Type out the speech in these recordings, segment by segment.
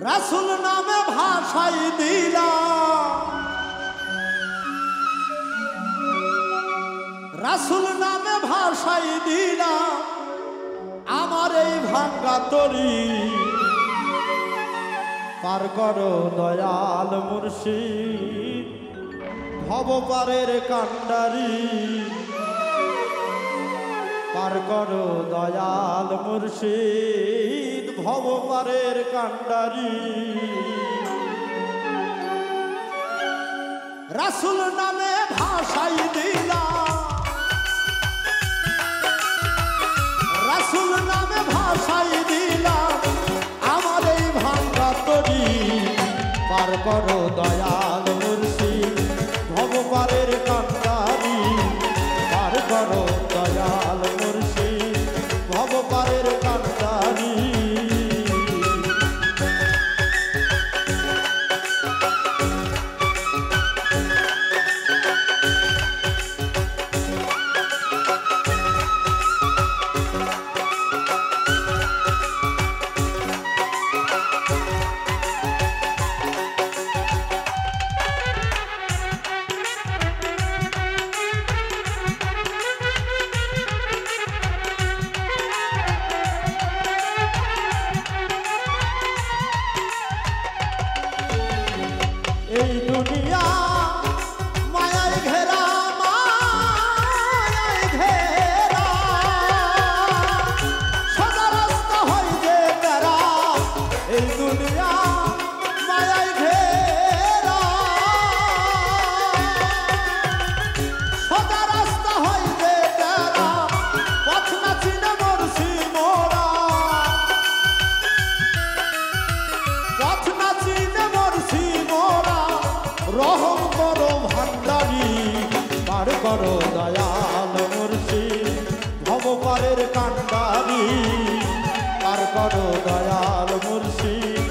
রাসূল নামে ভাষাই দিলাম, রাসূল নামে ভাষাই দিলাম আমার এই ভাঙ্গা তরি। পার করো দয়াল মুর্শিদ ভবপারের কান্ডারি। পার করো দয়াল মুর্শিদ ভবপারের কান্ডারি। রাসূল নামে ভাষাই দিলাম, রাসূল নামে ভাষাই দিলাম আমার এই ভাঙ্গা তরি। পার করো দয়াল মুর্শিদ ভবপারের কান্ডারি। পার করো দয়াল মুর্শিদ ভবপারের কান্ডারি। এই দুনিয়া মায়ায় ঘেরা, মায়ায় ঘেরা, সোজা রাস্তা হয় যে তেরা। এই দুনিয়া মায়ায় ঘেরা, সোজা রাস্তা হয় যে তেরা। পথ না চিনে মরছি মোরা, পথ না চিনে মরছি মোরা। রহম করো ভান্ডারি। পার করো দয়াল মুর্শিদ ভবপারের কান্ডারি। পার করো দয়াল মুর্শিদ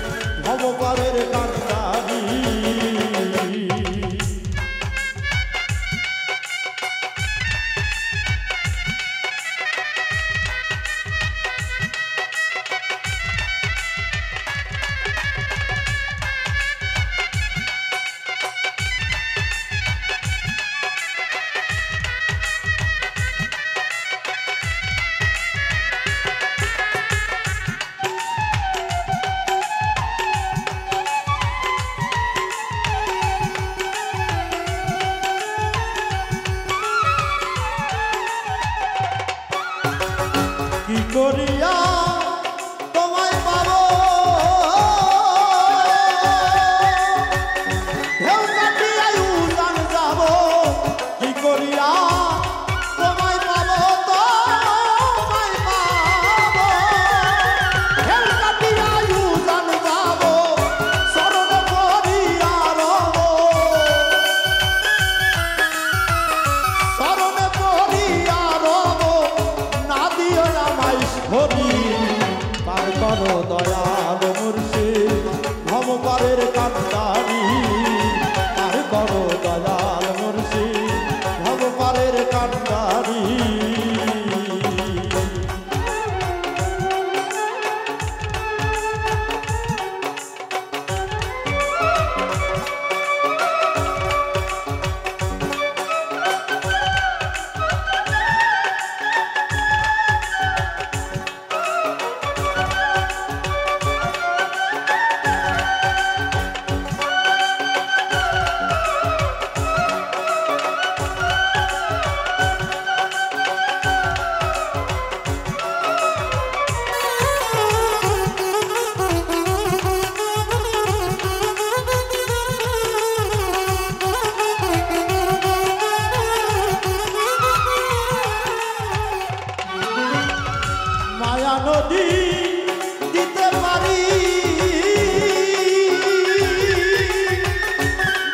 ভবপারের কান্ডারি। কি করিয়া তোমায় পাবো, ঢেউ কাটিয়া উজান যাব। কি করিয়া তোমায় পাবো, তোমায় পাবো, ঢেউ কাটিয়া উজান যাব। চরণে পড়িয়া রব, চরণে পড়িয়া রব, না দিও আমায় ধরি। পার করো দয়াল মুর্শিদ ভবপারের কান্ডারি। পার করো দয়াল মুর্শিদ ভবপারের কান্ডারি। মায়া নদী দিতে পারি,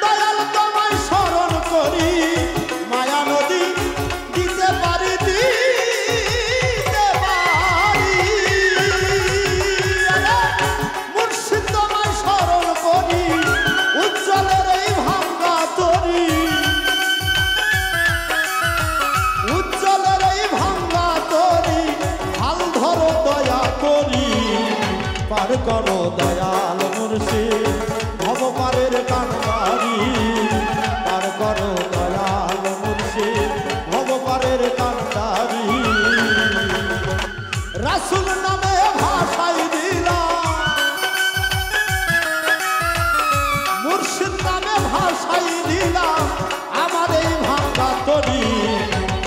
দয়াল তোমায় স্মরণ করি। মায়া নদী দিতে পারি, দিতে পারি, মুর্শিদ তোমায় স্মরণ করি। উজ্জ্বলের এই ভাঙ্গা তরি, উজ্জ্বলের এই ভাঙ্গা তরি। হাল ধরো দয়া করি, পার করো দয়াল মুর্শিদ মুর্শিদ ভবপারের কান্ডারি পার করো দয়াল মুর্শিদ ভবপারের কান্ডারি রাসূল নামে ভাষাই দিলাম মুর্শিদ নামে ভাষাই দিলাম আমার এই ভাঙা তরি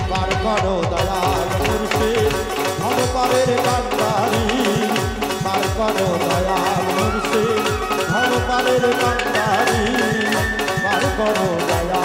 পার করো দয়াল মুর্শিদ ভবপারের কান্ডারি পার করো দয়াল মুর্শিদ ভবপারের কান্ডারি পার করো দয়াল